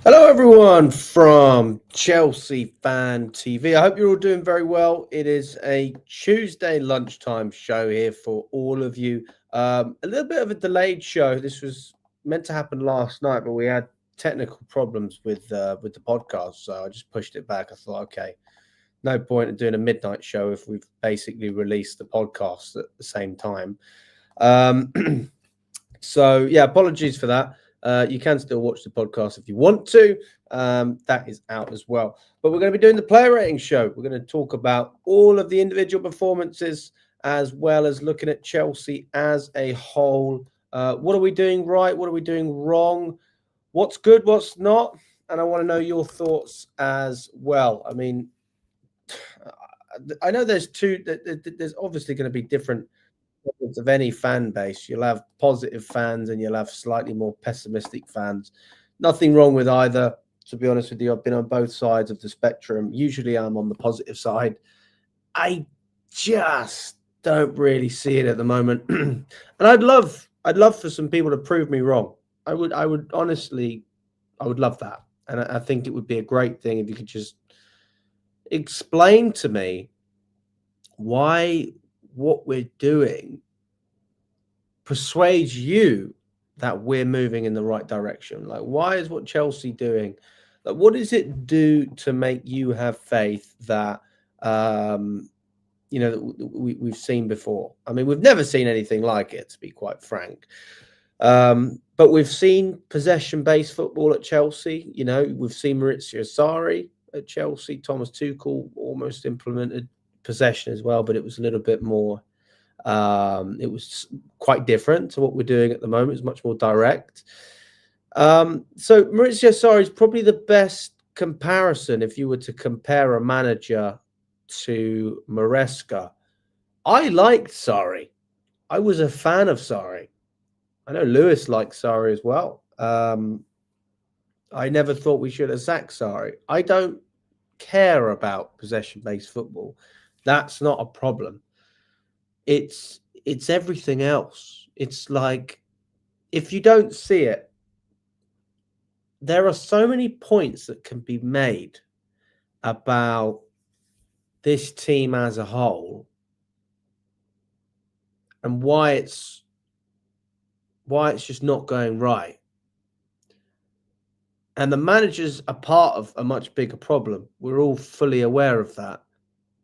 Hello, everyone from Chelsea Fan TV. I hope you're all doing very well. It is a Tuesday lunchtime show here for all of you. A little bit of a delayed show. This was meant to happen last night, but we had technical problems with the podcast, so I just pushed it back. I thought, okay, no point in doing a midnight show if we've basically released the podcast at the same time. So yeah, apologies for that. You can still watch the podcast if you want to. That is out as well. But we're going to be doing the player rating show. We're going to talk about all of the individual performances as well as looking at Chelsea as a whole. What are we doing right? What are we doing wrong? What's good? What's not? And I want to know your thoughts as well. I mean, I know there's obviously going to be different of any fan base. You'll have positive fans and you'll have slightly more pessimistic fans. Nothing wrong with either, to be honest with you. I've been on both sides of the spectrum. Usually I'm on the positive side. I just don't really see it at the moment. And I'd love for some people to prove me wrong. I would honestly, I would love that. And I think it would be a great thing if you could just explain to me why what we're doing persuades you that we're moving in the right direction. Like, why is what Chelsea doing? Like, what does it do to make you have faith that we've seen before? I mean, we've never seen anything like it, to be quite frank. But we've seen possession-based football at Chelsea. You know, we've seen Maurizio Sarri at Chelsea. Thomas Tuchel almost implemented possession as well, but it was a little bit more. It was quite different to what we're doing at the moment. It's much more direct. So Maurizio Sarri is probably the best comparison if you were to compare a manager to Maresca. I liked Sarri. I was a fan of Sarri. I know Lewis liked Sarri as well. I never thought we should have sacked Sarri. I don't care about possession-based football. That's not a problem. It's everything else. It's like, if you don't see it, there are so many points that can be made about this team as a whole and why it's just not going right. And the managers are part of a much bigger problem. We're all fully aware of that.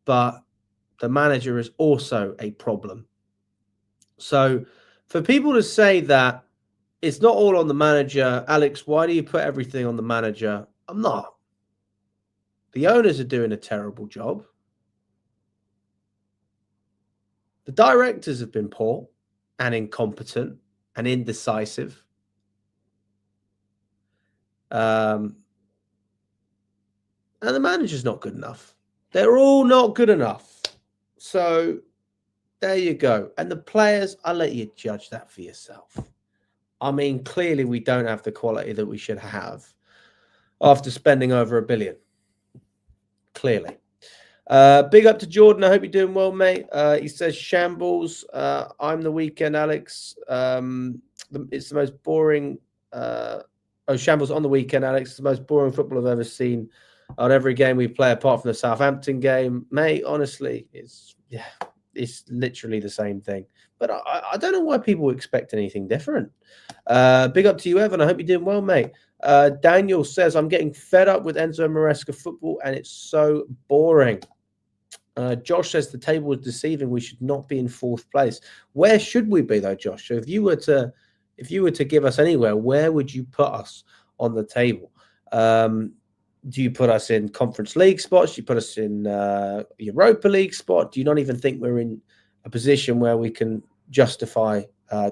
But the manager is also a problem. So for people to say that it's not all on the manager, Alex, why do you put everything on the manager? I'm not. The owners are doing a terrible job. The directors have been poor and incompetent and indecisive. And the manager's not good enough. They're all not good enough. So there you go. And the players, I'll let you judge that for yourself. I mean, clearly we don't have the quality that we should have after spending over $1 billion. Clearly. Big up to Jordan. I hope you're doing well, mate. He says, shambles. I'm the weekend, Alex. It's the most boring. Shambles on the weekend, Alex. It's the most boring football I've ever seen on every game we play, apart from the Southampton game. Mate, honestly, it's literally the same thing. But I don't know why people expect anything different. Big up to you, Evan. I hope you're doing well, mate. Daniel says, I'm getting fed up with Enzo Maresca football, and it's so boring. Josh says the table is deceiving. We should not be in fourth place. Where should we be, though, Josh? So if you were to give us anywhere, where would you put us on the table? Do you put us in Conference League spots? Do you put us in Europa League spot? Do you not even think we're in a position where we can justify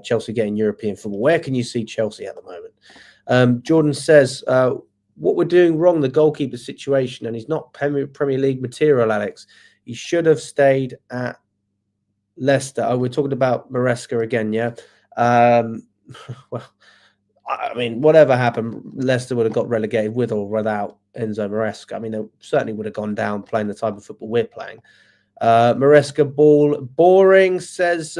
Chelsea getting European football? Where can you see Chelsea at the moment? Jordan says, what we're doing wrong, the goalkeeper situation, and he's not Premier League material, Alex. He should have stayed at Leicester. Oh, we're talking about Maresca again, yeah? Well, I mean, whatever happened, Leicester would have got relegated with or without Enzo Maresca. I mean, they certainly would have gone down playing the type of football we're playing. Maresca ball boring, says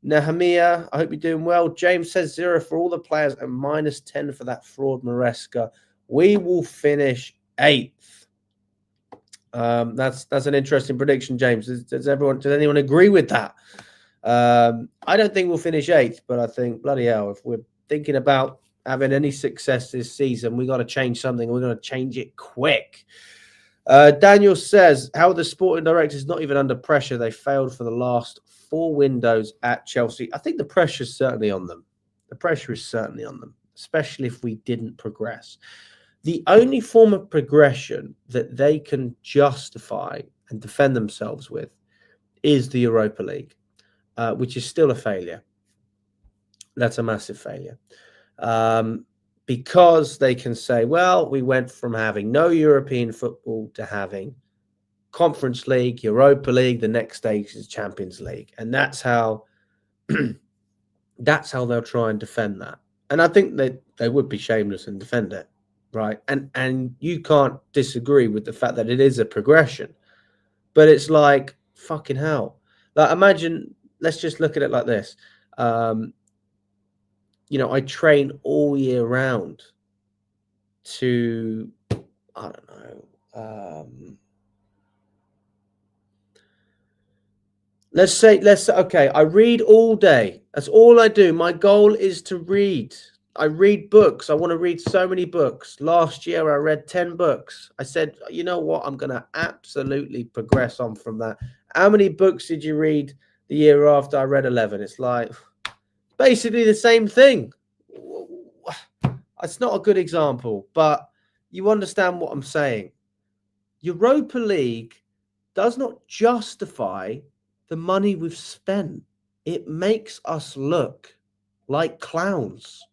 Nehemiah. I hope you're doing well. James says 0 for all the players and -10 for that fraud Maresca. We will finish 8th. That's an interesting prediction, James. Does anyone agree with that? I don't think we'll finish 8th, but I think, bloody hell, if we're thinking about having any success this season, we got to change something. We're going to change it quick. Daniel says, how are the sporting directors not even under pressure? They failed for the last 4 windows at Chelsea. I think the pressure is certainly on them. The pressure is certainly on them, especially if we didn't progress. The only form of progression that they can justify and defend themselves with is the Europa League, which is still a failure. That's a massive failure. Because they can say, well, we went from having no European football to having Conference League, Europa League, the next stage is Champions League. And that's how they'll try and defend that. And I think they would be shameless and defend it, right? And you can't disagree with the fact that it is a progression. But it's like, fucking hell. Like, imagine, let's just look at it like this. I train all year round to, I don't know, let's say, okay, I read all day. That's all I do. My goal is to read. I read books. I want to read so many books. Last year, I read 10 books. I said, you know what? I'm going to absolutely progress on from that. How many books did you read the year after? I read 11. It's like basically the same thing. It's not a good example, but you understand what I'm saying. Europa League does not justify the money we've spent. It makes us look like clowns.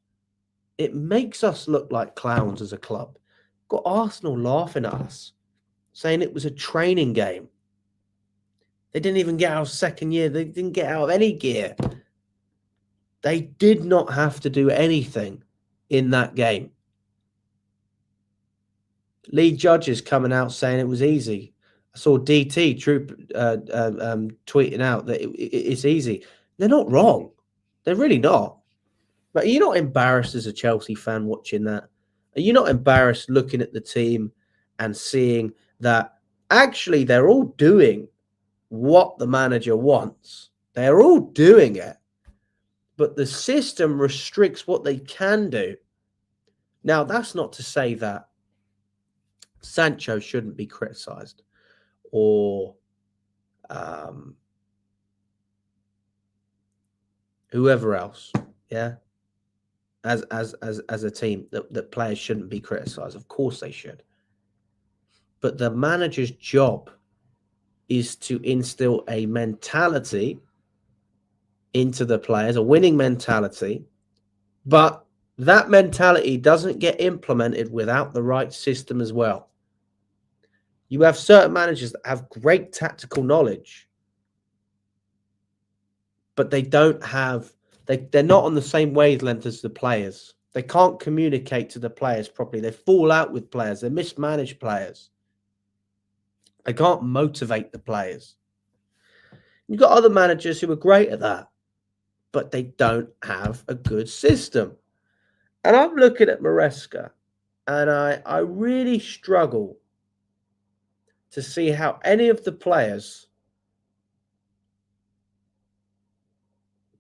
It makes us look like clowns as a club. Got Arsenal laughing at us, saying it was a training game. They didn't even get out of second year. They didn't get out of any gear. They did not have to do anything in that game. League judges coming out saying it was easy. I saw DT tweeting out that it's easy. They're not wrong. They're really not. But are you not embarrassed as a Chelsea fan watching that? Are you not embarrassed looking at the team and seeing that actually they're all doing what the manager wants? They're all doing it. But the system restricts what they can do. Now, that's not to say that Sancho shouldn't be criticised or whoever else, yeah, as a team, that players shouldn't be criticised. Of course they should. But the manager's job is to instill a mentality into the players, a winning mentality, but that mentality doesn't get implemented without the right system as well. You have certain managers that have great tactical knowledge, but they don't have, they're not on the same wavelength as the players. They can't communicate to the players properly. They fall out with players. They mismanage players. They can't motivate the players. You've got other managers who are great at that, but they don't have a good system. And I'm looking at Maresca, and I really struggle to see how any of the players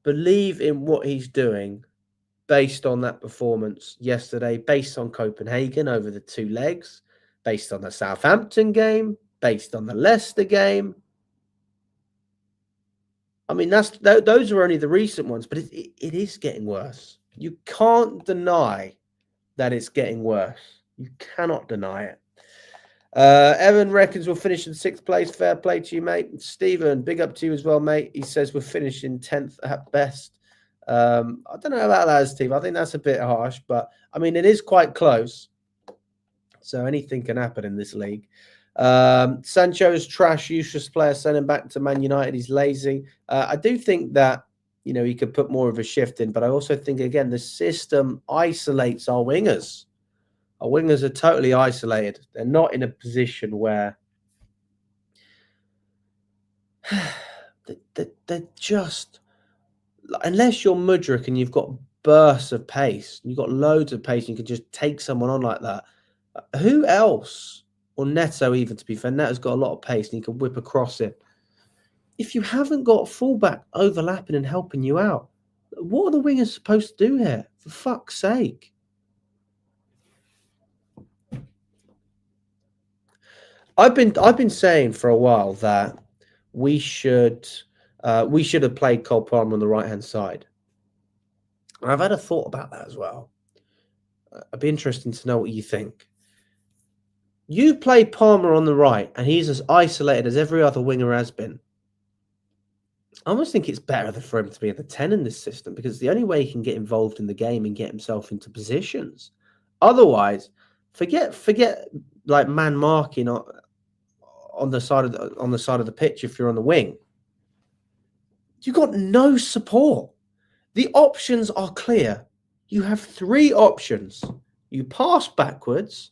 believe in what he's doing based on that performance yesterday, based on Copenhagen over the 2 legs, based on the Southampton game, based on the Leicester game. I mean, those are only the recent ones, but it is getting worse. You can't deny that it's getting worse. You cannot deny it. Evan reckons we'll finish in 6th place. Fair play to you, mate. Stephen, big up to you as well, mate. He says we're finishing 10th at best. I don't know about that, Steve. I think that's a bit harsh, but I mean, it is quite close. So anything can happen in this league. Sancho is trash, useless player. Send him back to Man United. He's lazy. I do think that, he could put more of a shift in, but I also think, again, the system isolates our wingers. Our wingers are totally isolated. They're not in a position where they're just, unless you're Mudryk and you've got bursts of pace, you've got loads of pace, and you can just take someone on like that. Who else? Or Neto, even, to be fair. Neto's got a lot of pace and he can whip across it. If you haven't got a fullback overlapping and helping you out, what are the wingers supposed to do here? For fuck's sake. I've been saying for a while that we should have played Cole Palmer on the right-hand side. And I've had a thought about that as well. I'd be interested to know what you think. You play Palmer on the right, and he's as isolated as every other winger has been. I almost think it's better for him to be at the 10 in this system, because it's the only way he can get involved in the game and get himself into positions. Otherwise, forget like man marking on the side of the pitch if you're on the wing. You've got no support. The options are clear. You have 3 options. You pass backwards,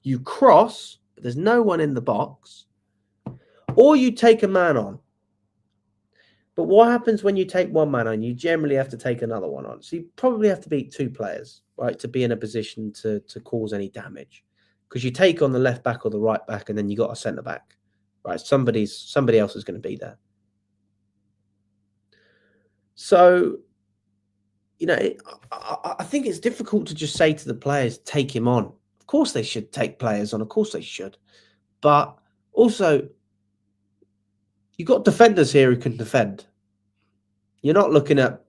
you cross, but there's no one in the box, or you take a man on. But what happens when you take one man on? You generally have to take another one on. So you probably have to beat 2 players, right, to be in a position to cause any damage. Because you take on the left back or the right back, and then you got a centre back, right? Somebody else is going to be there. So, I think it's difficult to just say to the players, take him on. Of course they should take players on. Of course they should. But also, you've got defenders here who can defend. You're not looking at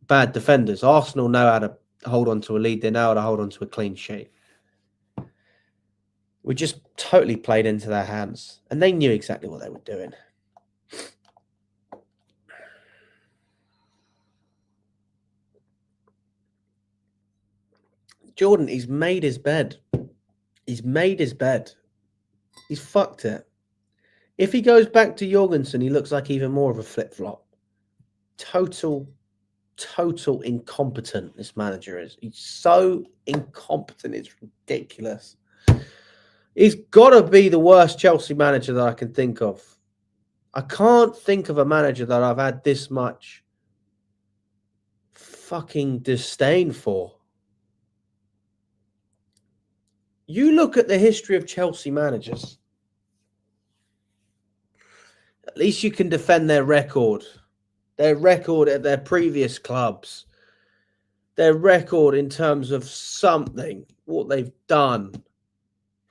bad defenders. Arsenal know how to hold on to a lead. They know how to hold on to a clean sheet. We just totally played into their hands. And they knew exactly what they were doing. Jordan, he's made his bed. He's made his bed. He's fucked it. If he goes back to Jorgensen, he looks like even more of a flip-flop. Total incompetent, this manager is. He's so incompetent, it's ridiculous. He's got to be the worst Chelsea manager that I can think of. I can't think of a manager that I've had this much fucking disdain for. You look at the history of Chelsea managers. At least you can defend their record. Their record at their previous clubs. Their record in terms of something, what they've done.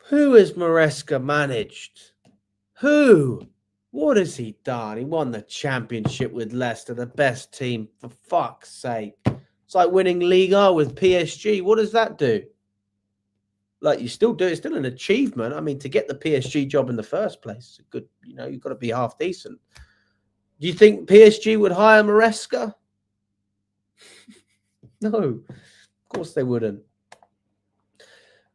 Who has Maresca managed? Who? What has he done? He won the championship with Leicester, the best team, for fuck's sake. It's like winning Liga with PSG. What does that do? Like, you still do, it's still an achievement. I mean, to get the PSG job in the first place, good, you've got to be half decent. Do you think PSG would hire Maresca? No, of course they wouldn't.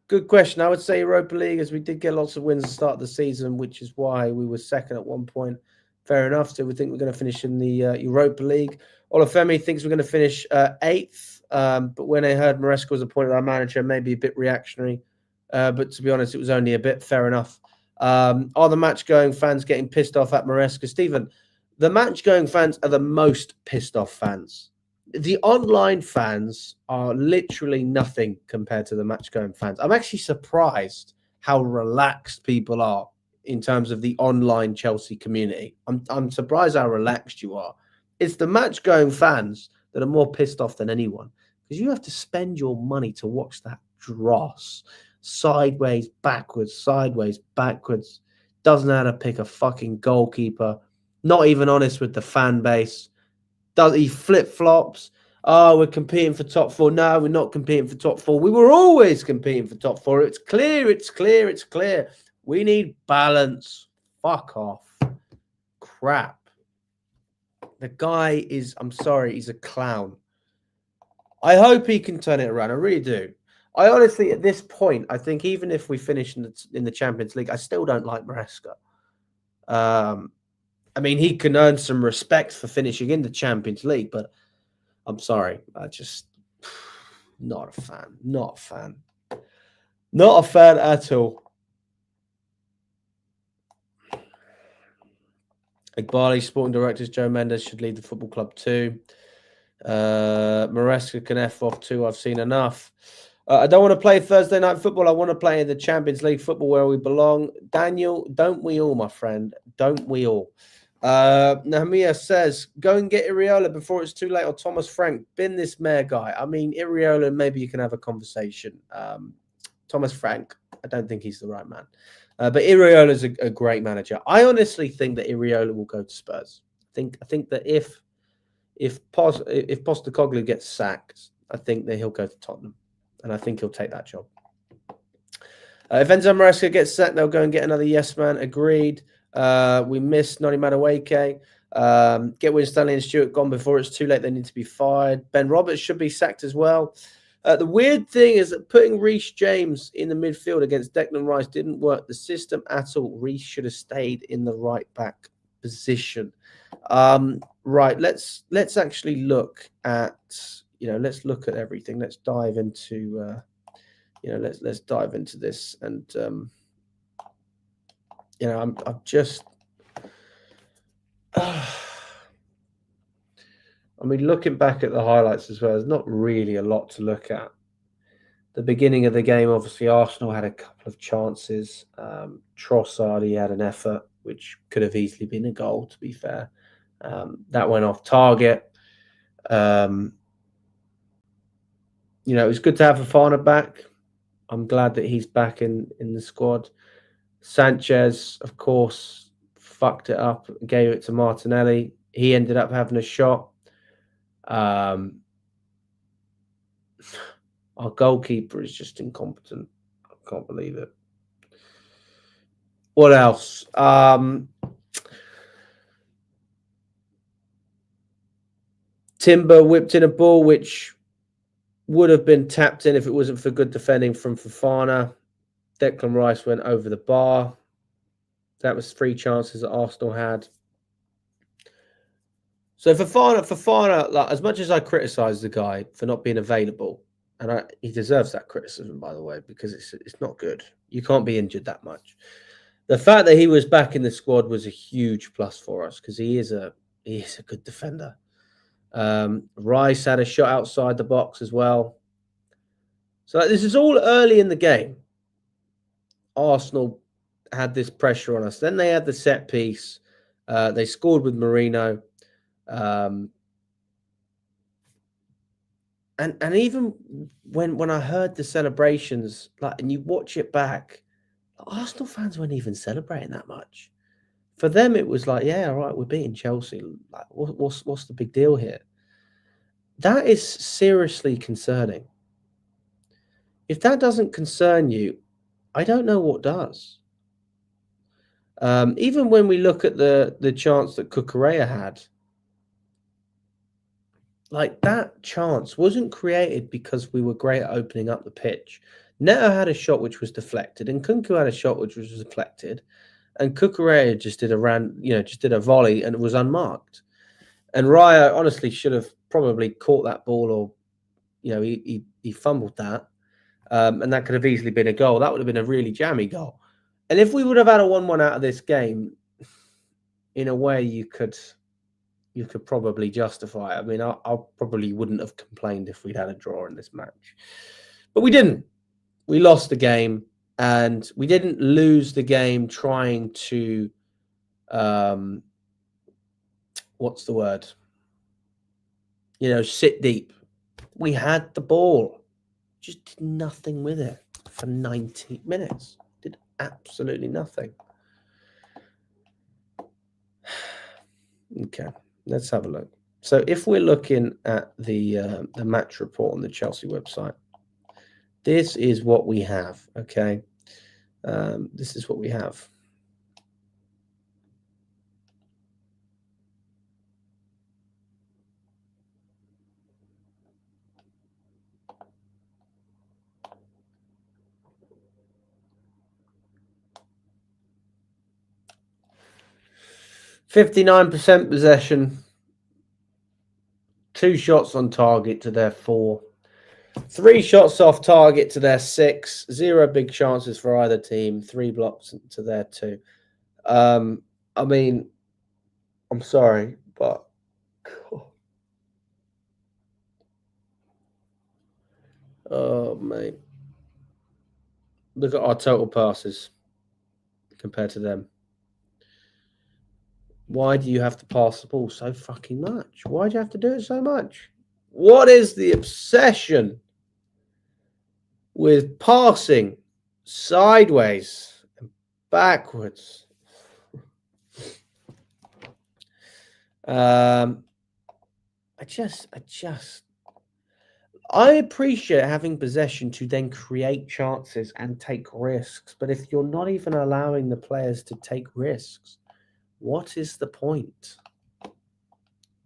Good question. I would say Europa League, as we did get lots of wins at the start of the season, which is why we were second at one point. Fair enough. So we think we're going to finish in the Europa League. Olafemi thinks we're going to finish 8th. But when I heard Maresca was appointed our manager, maybe a bit reactionary. But to be honest, it was only a bit. Fair enough. Are the match-going fans getting pissed off at Maresca? Stephen, the match-going fans are the most pissed off fans. The online fans are literally nothing compared to the match-going fans. I'm actually surprised how relaxed people are in terms of the online Chelsea community. I'm surprised how relaxed you are. It's the match-going fans that are more pissed off than anyone, because you have to spend your money to watch that dross. Sideways, backwards, doesn't know how to pick a fucking goalkeeper, not even honest with the fan base. He flip-flops. Oh, we're competing for top 4. No, we're not competing for top 4. We were always competing for top 4. It's clear. We need balance. Fuck off. Crap. The guy is, I'm sorry, he's a clown. I hope he can turn it around. I really do. I honestly, at this point, I think even if we finish in the Champions League, I still don't like Maresca. I mean, he can earn some respect for finishing in the Champions League, but I'm sorry. I just, not a fan. Not a fan at all. Igbali, sporting directors, Joe Mendes should leave the football club too. Maresca can F off too. I've seen enough. I don't want to play Thursday night football. I want to play in the Champions League football where we belong. Daniel, don't we all, my friend? Don't we all? Nahmia says, go and get Iriola before it's too late, or Thomas Frank. Bin this mayor guy. I mean, Iriola, maybe you can have a conversation. Thomas Frank, I don't think he's the right man. But Iriola is a great manager. I honestly think that Iriola will go to Spurs. I think that if Postecoglou gets sacked, I think that he'll go to Tottenham, and I think he'll take that job. If Enzo Maresca gets sacked, they'll go and get another yes man. Agreed. We missed Noni Madueke. Get Winstanley and Stewart gone before it's too late. They need to be fired. Ben Roberts should be sacked as well. The weird thing is that putting Reece James in the midfield against Declan Rice didn't work the system at all. Reece should have stayed in the right back position. Right, let's actually look at, let's look at everything. Let's dive into let's dive into this. And I'm just I mean, looking back at the highlights as well, there's not really a lot to look at. The beginning of the game, obviously, Arsenal had a couple of chances. Trossard, he had an effort, which could have easily been a goal, to be fair. That went off target. It was good to have Fofana back. I'm glad that he's back in the squad. Sanchez, of course, fucked it up, gave it to Martinelli. He ended up having a shot. Our goalkeeper is just incompetent. I can't believe it. What else? Timber whipped in a ball which would have been tapped in if it wasn't for good defending from Fofana. Declan Rice went over the bar. That was 3 chances that Arsenal had. So Fofana, like, as much as I criticise the guy for not being available, and he deserves that criticism, by the way, because it's not good. You can't be injured that much. The fact that he was back in the squad was a huge plus for us because he is a good defender. Rice had a shot outside the box as well. So this is all early in the game. Arsenal had this pressure on us. Then they had the set piece. They scored with Marino. And even when I heard the celebrations, and you watch it back, Arsenal fans weren't even celebrating that much. For them, it was like, yeah, all right, we're beating Chelsea. Like, what's the big deal here? That is seriously concerning. If that doesn't concern you, I don't know what does. Even when we look at the chance that Cucurella had, like, that chance wasn't created because we were great at opening up the pitch. Neto had a shot which was deflected, and Kunku had a shot which was deflected, and Cucurella just did a volley and it was unmarked. And Raya honestly should have probably caught that ball, or he fumbled that, and that could have easily been a goal. That would have been a really jammy goal. And if we would have had a 1-1 out of this game, in a way, you could probably justify it. I mean, I probably wouldn't have complained if we'd had a draw in this match. But we didn't. We lost the game, and we didn't lose the game trying to, what's the word? Sit deep. We had the ball. Just did nothing with it for 90 minutes. Did absolutely nothing. Okay. Let's have a look. So if we're looking at the match report on the Chelsea website, this is what we have, okay? This is what we have. %59 possession. 2 shots on target to their 4. 3 shots off target to their 6. 0 big chances for either team. 3 blocks to their 2. I mean, I'm sorry, but Oh, mate. Look at our total passes compared to them. Why do you have to pass the ball so fucking much? Why do you have to do it so much? What is the obsession with passing sideways and backwards? I appreciate having possession to then create chances and take risks, but if you're not even allowing the players to take risks, what is the point?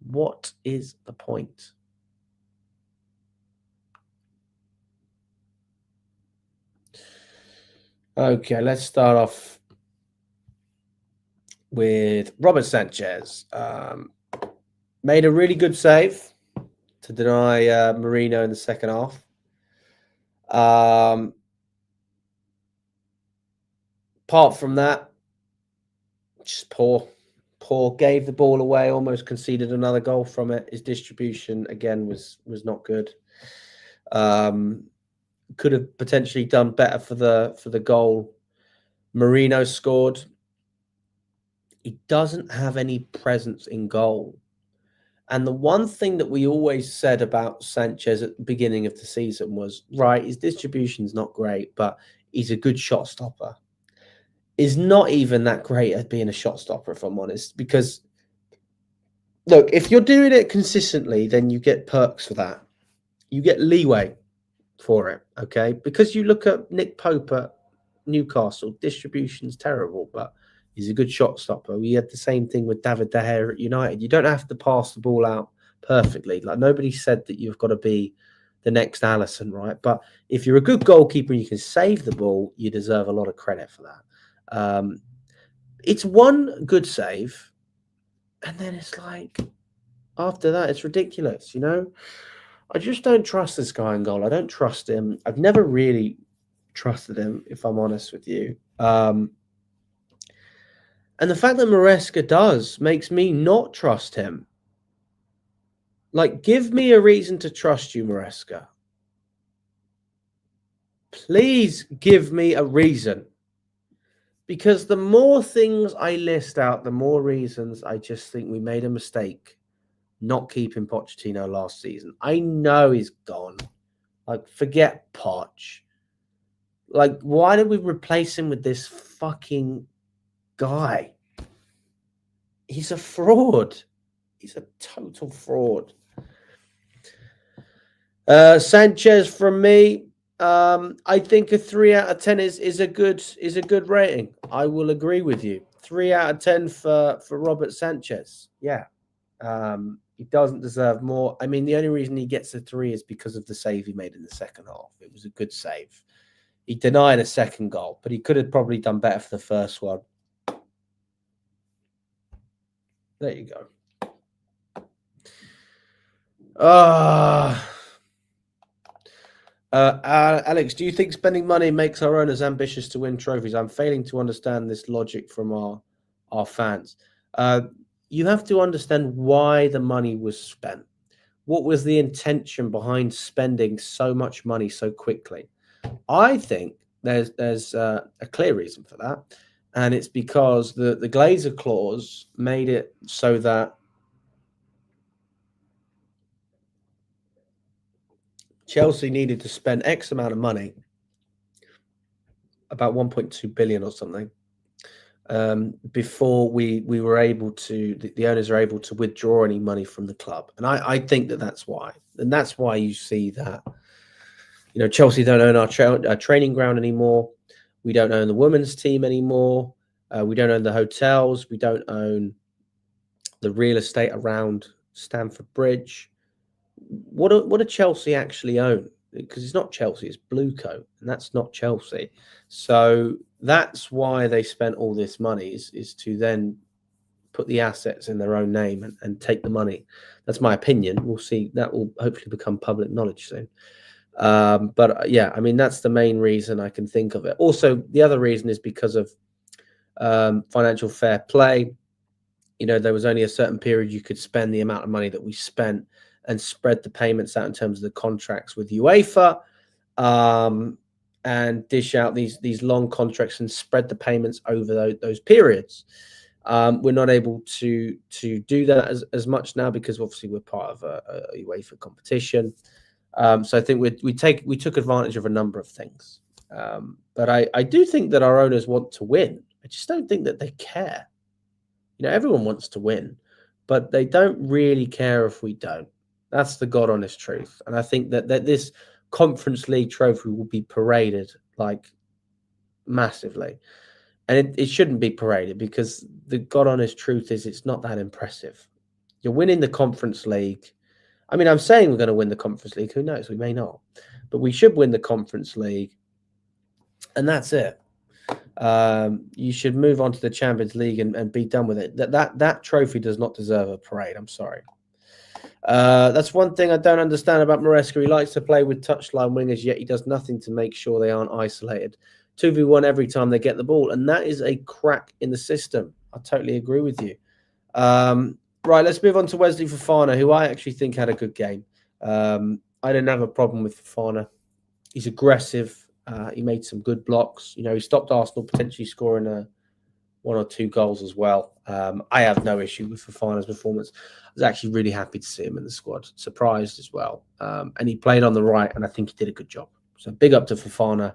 What is the point? Okay, let's start off with Robert Sanchez. Made a really good save to deny Marino in the second half. Apart from that, just poor. Gave the ball away, almost conceded another goal from it. His distribution again was not good. Could have potentially done better for the goal Marino scored. He doesn't have any presence in goal. And the one thing that we always said about Sanchez at the beginning of the season was, right, his distribution's not great, but he's a good shot stopper. Is not even that great at being a shot stopper, if I'm honest, because look, if you're doing it consistently, then you get perks for that. You get leeway for it, okay? Because you look at Nick Pope at Newcastle, distribution's terrible, but he's a good shot stopper. We had the same thing with David De Gea at United. You don't have to pass the ball out perfectly. Like, nobody said that you've got to be the next Alisson, right? But if you're a good goalkeeper and you can save the ball, you deserve a lot of credit for that. It's one good save, and then it's like, after that, it's ridiculous, you know? I just don't trust this guy in goal. I don't trust him. I've never really trusted him, if I'm honest with you. And the fact that Maresca does makes me not trust him. Like, give me a reason to trust you, Maresca. Please give me a reason. Because the more things I list out, the more reasons I just think we made a mistake not keeping Pochettino last season. I know he's gone. Like, forget Poch. Like, why did we replace him with this fucking guy? He's a fraud. He's a total fraud. Sanchez from me. I think a 3 out of 10 is a good rating. I will agree with you. 3 out of 10 for Robert Sanchez. Yeah. He doesn't deserve more. I mean, the only reason he gets a 3 is because of the save he made in the second half. It was a good save. He denied a second goal, but he could have probably done better for the first one. There you go. Alex, do you think spending money makes our owners ambitious to win trophies? I'm failing to understand this logic from our fans. You have to understand why the money was spent. What was the intention behind spending so much money so quickly? I think there's a clear reason for that, and it's because the Glazer clause made it so that Chelsea needed to spend X amount of money, about 1.2 billion or something, before we were able to, the owners are able to withdraw any money from the club. And I think that's why. And that's why you see that, you know, Chelsea don't own our training ground anymore. We don't own the women's team anymore. We don't own the hotels. We don't own the real estate around Stamford Bridge. What do Chelsea actually own? Because it's not Chelsea, it's Blueco, and that's not Chelsea. So that's why they spent all this money, is to then put the assets in their own name and take the money. That's my opinion. We'll see. That will hopefully become public knowledge soon. But yeah, I mean, that's the main reason I can think of it. Also, the other reason is because of financial fair play. You know, there was only a certain period you could spend the amount of money that we spent and spread the payments out in terms of the contracts with UEFA. and dish out these long contracts and spread the payments over those periods. We're not able to do that as much now because obviously we're part of a UEFA competition. So I think we took advantage of a number of things. But I do think that our owners want to win. I just don't think that they care. You know, everyone wants to win, but they don't really care if we don't. That's the God honest truth. And I think that this Conference League trophy will be paraded like massively. And it shouldn't be paraded because the God honest truth is it's not that impressive. You're winning the Conference League. I mean, I'm saying we're going to win the Conference League. Who knows? We may not. But we should win the Conference League. And that's it. You should move on to the Champions League and be done with it. That trophy does not deserve a parade. I'm sorry. That's one thing I don't understand about Maresca. He likes to play with touchline wingers, yet he does nothing to make sure they aren't isolated. 2v1 every time they get the ball, and that is a crack in the system. I totally agree with you. Right, let's move on to Wesley Fofana, who I actually think had a good game. I didn't have a problem with Fofana. He's aggressive. He made some good blocks. You know, he stopped Arsenal potentially scoring one or two goals as well. I have no issue with Fofana's performance. I was actually really happy to see him in the squad. Surprised as well. And he played on the right, and I think he did a good job. So big up to Fofana.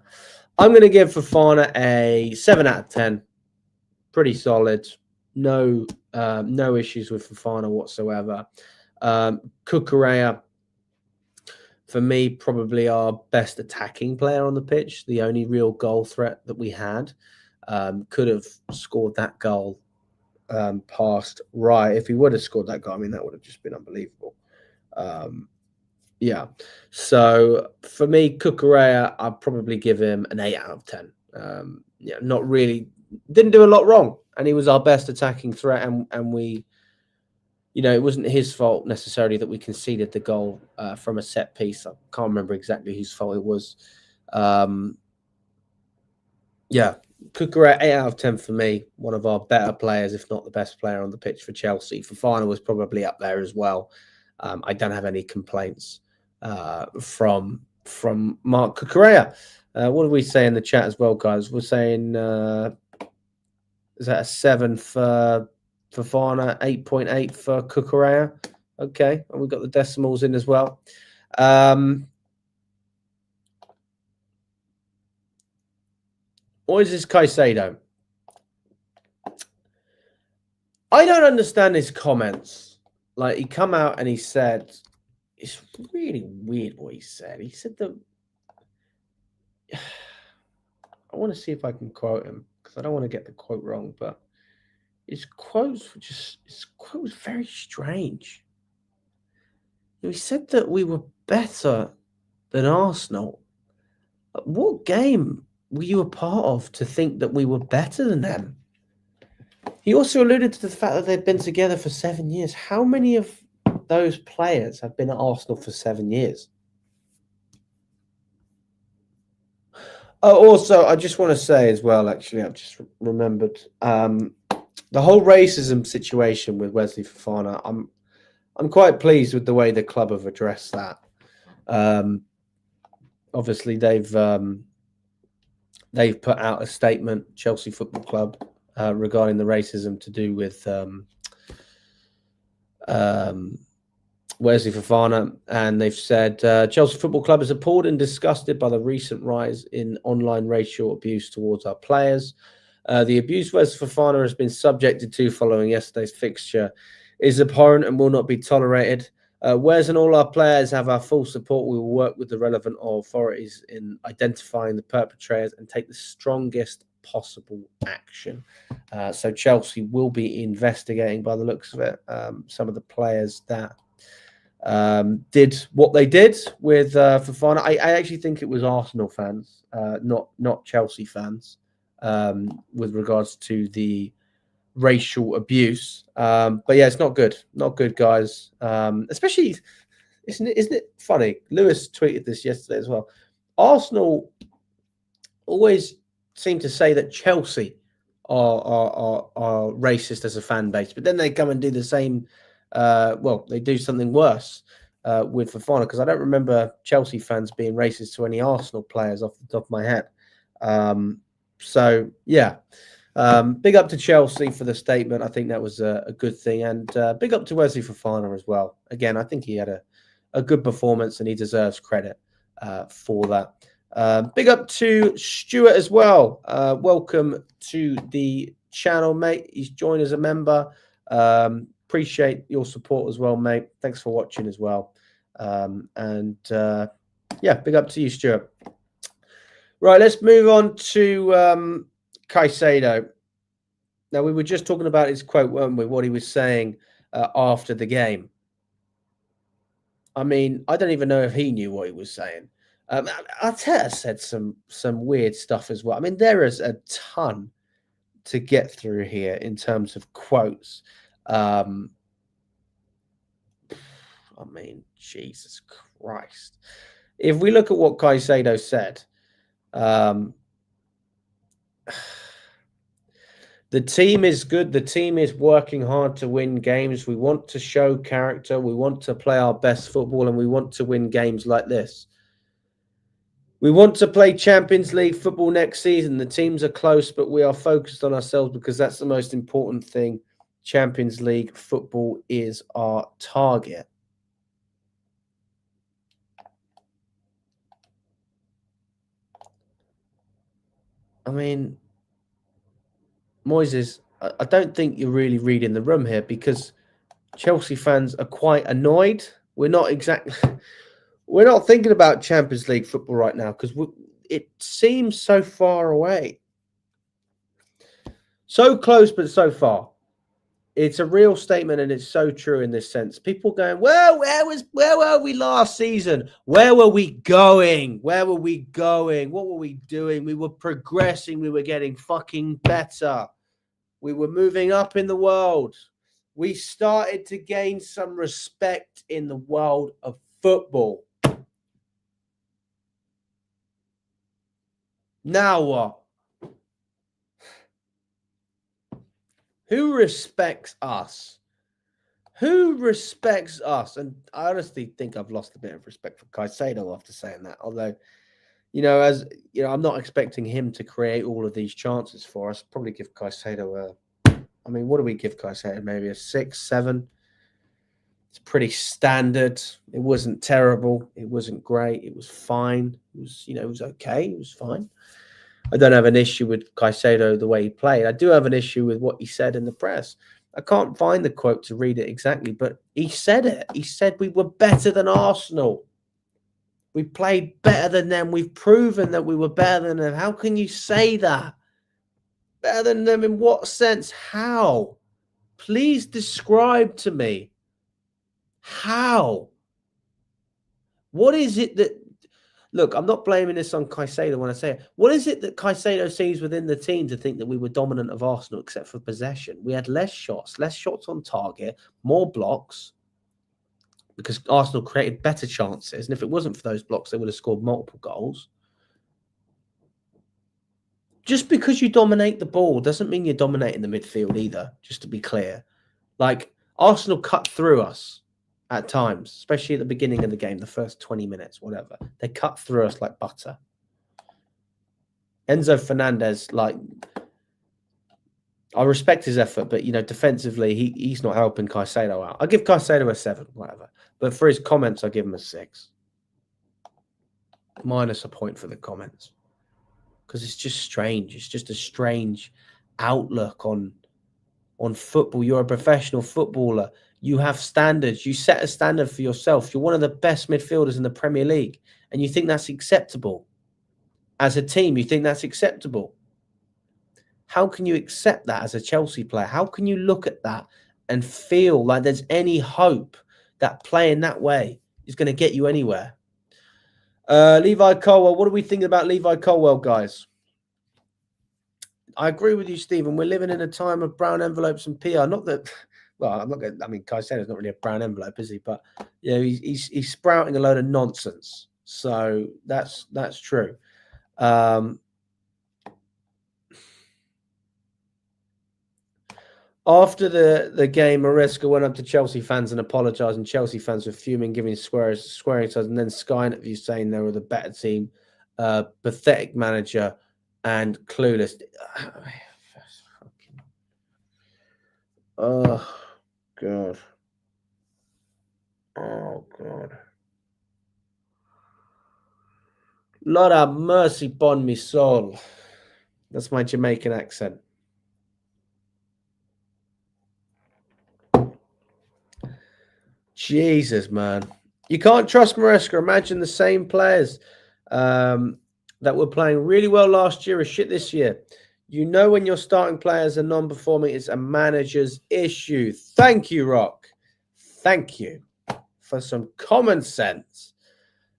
I'm going to give Fofana a 7 out of 10. Pretty solid. No issues with Fofana whatsoever. Cucurella, for me, probably our best attacking player on the pitch. The only real goal threat that we had. Could have scored that goal past right. If he would have scored that goal, I mean, that would have just been unbelievable. Yeah. So for me, Cucurella, I'd probably give him an 8 out of 10. Yeah, not really. Didn't do a lot wrong. And he was our best attacking threat. And we, you know, it wasn't his fault necessarily that we conceded the goal from a set piece. I can't remember exactly whose fault it was. Yeah. Cucurella, 8 out of 10 for me. One of our better players, if not the best player on the pitch for Chelsea. Fofana was probably up there as well. I don't have any complaints from Marc Cucurella. What do we say in the chat as well, guys? We're saying is that a 7 for Fofana, 8.8 for Cucurella? Okay, and we've got the decimals in as well. What is this Caicedo? I don't understand his comments. Like, he come out and he said, it's really weird what he said. He said that, I want to see if I can quote him because I don't want to get the quote wrong, but his quotes was very strange. He said that we were better than Arsenal. What game were you a part of to think that we were better than them? He also alluded to the fact that they've been together for 7 years. How many of those players have been at Arsenal for 7 years? Also, I just want to say as well, actually, I've just remembered the whole racism situation with Wesley Fofana. I'm quite pleased with the way the club have addressed that. Obviously, they've put out a statement, Chelsea Football Club, regarding the racism to do with Wesley Fofana, and they've said Chelsea Football Club is appalled and disgusted by the recent rise in online racial abuse towards our players. The abuse Wesley Fofana has been subjected to following yesterday's fixture is abhorrent and will not be tolerated. Wes and all our players have our full support. We will work with the relevant authorities in identifying the perpetrators and take the strongest possible action. So Chelsea will be investigating, by the looks of it, some of the players that did what they did with Fofana. I actually think it was Arsenal fans, not Chelsea fans, with regards to the racial abuse. But yeah, it's not good, guys. Especially, isn't it funny? Lewis tweeted this yesterday as well. Arsenal always seem to say that Chelsea are racist as a fan base, but then they come and do the same. Well, they do something worse with Fofana, because I don't remember Chelsea fans being racist to any Arsenal players off the top of my head. So yeah, big up to Chelsea for the statement. I think that was a good thing, and big up to Wesley Fofana as well. Again, I think he had a good performance, and he deserves credit for that. Big up to Stuart as well. Welcome to the channel, mate. He's joined as a member. Appreciate your support as well, mate. Thanks for watching as well. Yeah, big up to you, Stuart. Right, let's move on to Caicedo. Now, we were just talking about his quote, weren't we? What he was saying after the game. I mean, I don't even know if he knew what he was saying. Arteta said some weird stuff as well. I mean, there is a ton to get through here in terms of quotes. I mean, Jesus Christ. If we look at what Caicedo said, the team is good. The team is working hard to win games. We want to show character. We want to play our best football, and we want to win games like this. We want to play Champions League football next season. The teams are close, but we are focused on ourselves because that's the most important thing. Champions League football is our target. I mean, Moises, I don't think you're really reading the room here, because Chelsea fans are quite annoyed. We're not thinking about Champions League football right now because it seems so far away. So close, but so far. It's a real statement, and it's so true in this sense. People going, well, where were we last season? Where were we going? Where were we going? What were we doing? We were progressing. We were getting fucking better. We were moving up in the world. We started to gain some respect in the world of football. Now what? Who respects us? Who respects us? And I honestly think I've lost a bit of respect for Caicedo after saying that. Although, I'm not expecting him to create all of these chances for us. Probably give Caicedo what do we give Caicedo? Maybe a 6, 7. It's pretty standard. It wasn't terrible. It wasn't great. It was fine. It was okay. It was fine. I don't have an issue with Caicedo the way he played. I do have an issue with what he said in the press. I can't find the quote to read it exactly, but he said it. He said we were better than Arsenal. We played better than them. We've proven that we were better than them. How can you say that? Better than them in what sense? How? Please describe to me. How? What is it that... Look, I'm not blaming this on Caicedo when I say it. What is it that Caicedo sees within the team to think that we were dominant of Arsenal except for possession? We had less shots on target, more blocks, because Arsenal created better chances. And if it wasn't for those blocks, they would have scored multiple goals. Just because you dominate the ball doesn't mean you're dominating the midfield either, just to be clear. Like, Arsenal cut through us at times, especially at the beginning of the game, the first 20 minutes, whatever. They cut through us like butter. Enzo Fernandez, I respect his effort, but, defensively, he's not helping Caicedo out. I give Caicedo a 7, whatever. But for his comments, I give him a 6. Minus a point for the comments. Because it's just strange. It's just a strange outlook on football. You're a professional footballer. You have standards. You set a standard for yourself. You're one of the best midfielders in the Premier League, and you think that's acceptable. As a team, you think that's acceptable. How can you accept that as a Chelsea player? How can you look at that and feel like there's any hope that playing that way is going to get you anywhere? Levi Colwell, what do we think about Levi Colwell, guys? I agree with you, Stephen. We're living in a time of brown envelopes and PR. Not that... Well, I'm not going. I mean, Caicedo's not really a brown envelope, is he? But he's sprouting a load of nonsense. So that's true. After the game, Maresca went up to Chelsea fans and apologised, and Chelsea fans were fuming, giving swearing to us, and then Sky interview saying they were the better team, pathetic manager, and clueless. Oh, God. Oh, God. Lord have mercy upon me soul. That's my Jamaican accent. Jesus, man. You can't trust Maresca. Imagine the same players that were playing really well last year are shit this year. You know when your starting players are non-performing, it's a manager's issue. Thank you, Rock. Thank you for some common sense.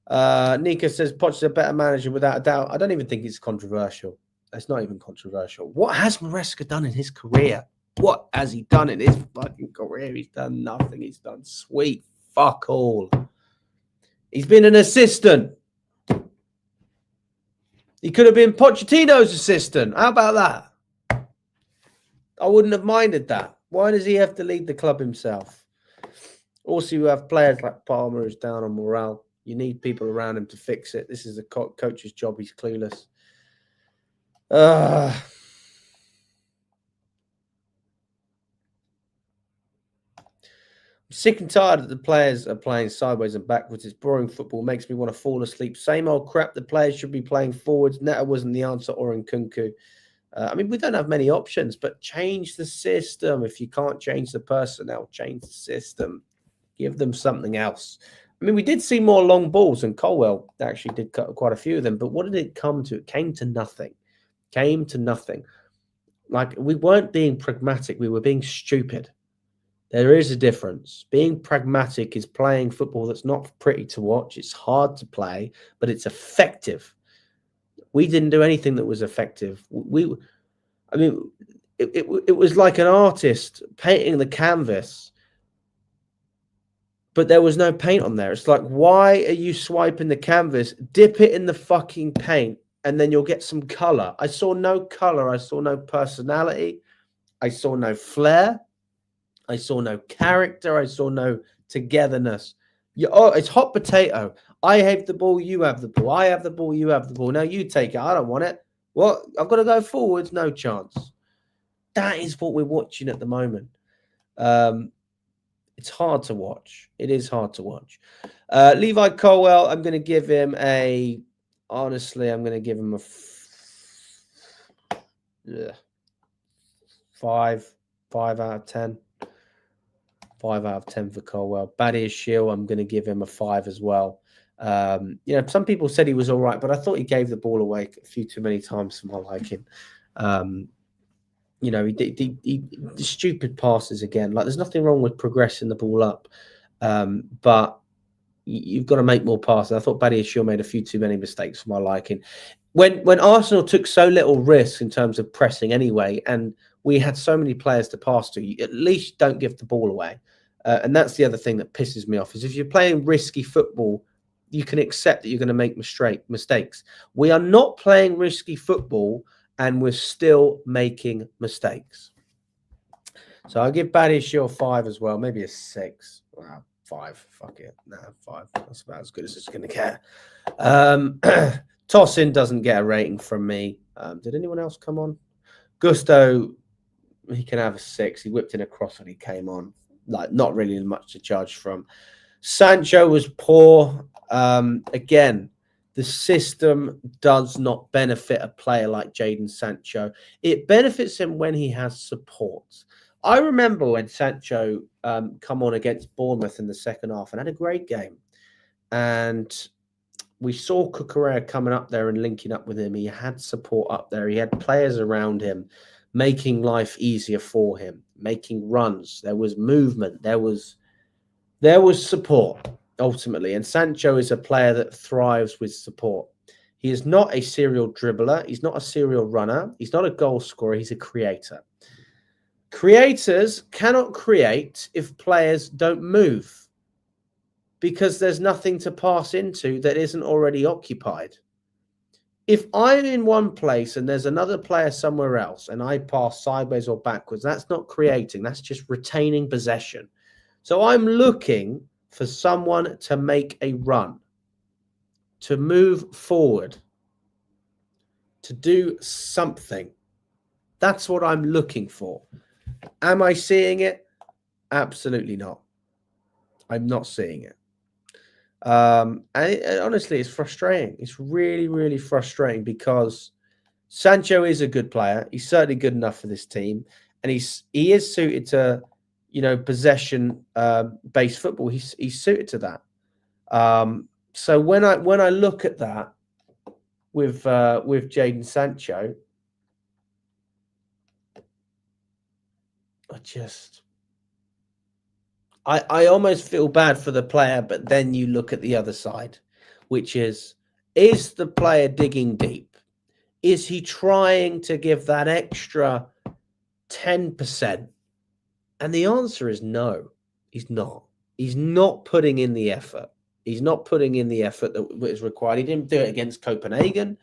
Nika says Poch is a better manager without a doubt. I don't even think it's controversial. It's not even controversial. What has Maresca done in his career? What has he done in his fucking career? He's done nothing. He's done sweet fuck all. He's been an assistant. He could have been Pochettino's assistant. How about that? I wouldn't have minded that. Why does he have to lead the club himself? Also, you have players like Palmer who's down on morale. You need people around him to fix it. This is a coach's job. He's clueless. I'm sick and tired that the players are playing sideways and backwards. It's boring football. Makes me want to fall asleep. Same old crap. The players should be playing forwards. Netta wasn't the answer, or Nkunku. I mean, we don't have many options, but change the system. If you can't change the personnel, change the system. Give them something else. I mean, we did see more long balls, and Colwell actually did cut quite a few of them. But what did it come to? It came to nothing. Came to nothing. Like, we weren't being pragmatic. We were being stupid. There is a difference. Being pragmatic is playing football that's not pretty to watch. It's hard to play, but it's effective. We didn't do anything that was effective. It was like an artist painting the canvas, but there was no paint on there. It's like, why are you swiping the canvas? Dip it in the fucking paint, and then you'll get some color. I saw no color. I saw no personality. I saw no flair. I saw no character. I saw no togetherness. It's hot potato. I have the ball. You have the ball. I have the ball. You have the ball. Now you take it. I don't want it. What? I've got to go forwards. No chance. That is what we're watching at the moment. It's hard to watch. It is hard to watch. Levi Colwell, I'm going to give him a... Honestly, I'm going to give him a 5 out of 10. 5 out of 10 for Colwell. Badia Shield, I'm going to give him a 5 as well. Some people said he was all right, but I thought he gave the ball away a few too many times for my liking. He did stupid passes again. Like, there's nothing wrong with progressing the ball up, but you've got to make more passes. I thought Badia Shield made a few too many mistakes for my liking. When Arsenal took so little risk in terms of pressing anyway, and we had so many players to pass to, you at least don't give the ball away. And that's the other thing that pisses me off, is if you're playing risky football, you can accept that you're going to make mistakes. We are not playing risky football, and we're still making mistakes. So I'll give Badia Shield 5 as well, maybe a 6. Wow, 5. Fuck it. No, 5. That's about as good as it's going to get. Tosin doesn't get a rating from me. Did anyone else come on? Gusto, he can have a 6. He whipped in a cross when he came on. Like, not really much to judge from. Sancho was poor. Again, the system does not benefit a player like Jadon Sancho. It benefits him when he has support. I remember when Sancho come on against Bournemouth in the second half and had a great game. And we saw Cucurella coming up there and linking up with him. He had support up there. He had players around him making life easier for him, making runs. There was movement. There was support, ultimately. And Sancho is a player that thrives with support. He is not a serial dribbler. He's not a serial runner. He's not a goal scorer. He's a creator. Creators cannot create if players don't move, because there's nothing to pass into that isn't already occupied. if I'm in one place and there's another player somewhere else and I pass sideways or backwards, that's not creating, that's just retaining possession. So I'm looking for someone to make a run, to move forward, to do something. That's what I'm looking for. Am I seeing it? Absolutely not. I'm not seeing it. And honestly, it's frustrating. It's really, really frustrating because Sancho is a good player. He's certainly good enough for this team, and he is suited to, possession based football. He's suited to that. So when I look at that with Jadon Sancho, I almost feel bad for the player, but then you look at the other side, which is the player digging deep? Is he trying to give that extra 10%? And the answer is no, he's not. He's not putting in the effort. He's not putting in the effort that is required. He didn't do it against Copenhagen,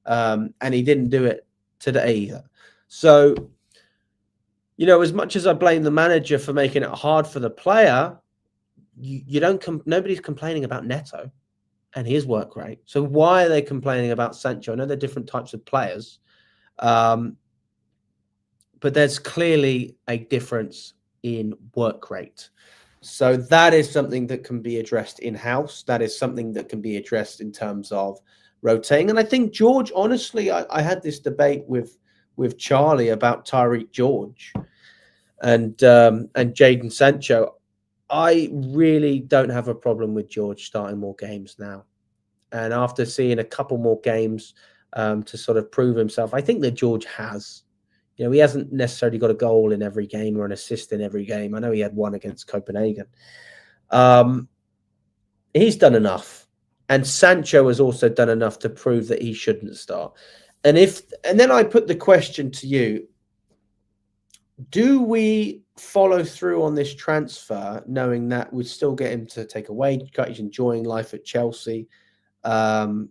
and he didn't do it today either. So, as much as I blame the manager for making it hard for the player, nobody's complaining about Neto and his work rate. So why are they complaining about Sancho? I know they're different types of players, but there's clearly a difference in work rate. So that is something that can be addressed in-house. That is something that can be addressed in terms of rotating. And I think George, honestly, I had this debate with Charlie about Tyreek George and Jadon Sancho. I really don't have a problem with George starting more games now. And after seeing a couple more games to sort of prove himself, I think that George has. He hasn't necessarily got a goal in every game or an assist in every game. I know he had one against Copenhagen. He's done enough. And Sancho has also done enough to prove that he shouldn't start. And then I put the question to you, do we follow through on this transfer knowing that we'd still get him to take a wage cut? He's enjoying life at Chelsea, etc.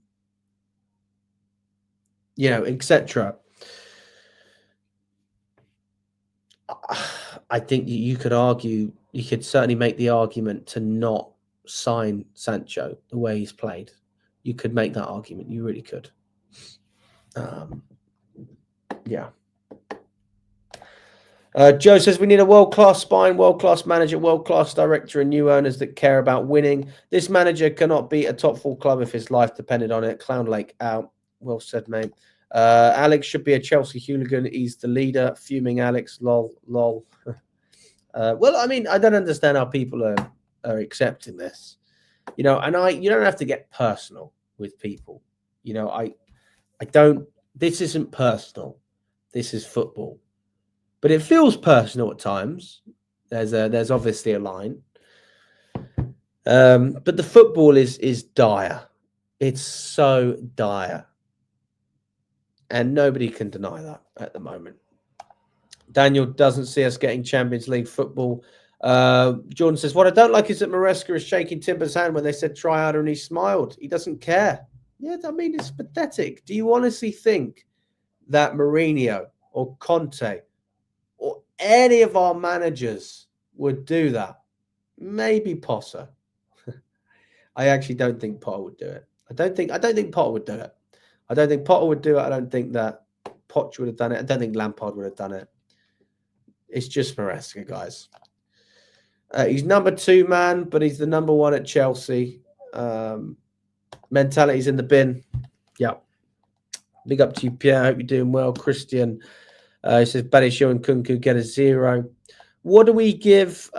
I think you could certainly make the argument to not sign Sancho the way he's played. You could make that argument. You really could. Yeah. Joe says we need a world-class spine, world-class manager, world-class director, and new owners that care about winning. This manager cannot beat a top 4 club if his life depended on it. Clown Lake out. Well said, mate. Alex should be a Chelsea hooligan. He's the leader. Fuming Alex. Lol. Well, I mean, I don't understand how people are accepting this. And you don't have to get personal with people. I don't. This isn't personal. This is football. But it feels personal at times. There's obviously a line. But the football is dire. It's so dire. And nobody can deny that at the moment. Daniel doesn't see us getting Champions League football. Jordan says, what I don't like is that Maresca is shaking Timber's hand when they said try harder and he smiled. He doesn't care. Yeah, I mean, it's pathetic. Do you honestly think that Mourinho or Conte or any of our managers would do that? Maybe Potter. I actually don't think Potter would do it. I don't think Potter would do it. I don't think Potter would do it. I don't think that Poch would have done it. I don't think Lampard would have done it. It's just Maresca, guys. He's number 2 man, but he's the number 1 at Chelsea. Mentality's in the bin. Yeah. Big up to you, Pierre. I hope you're doing well. Christian he says, Badiashile and Kunku get a 0. What do we give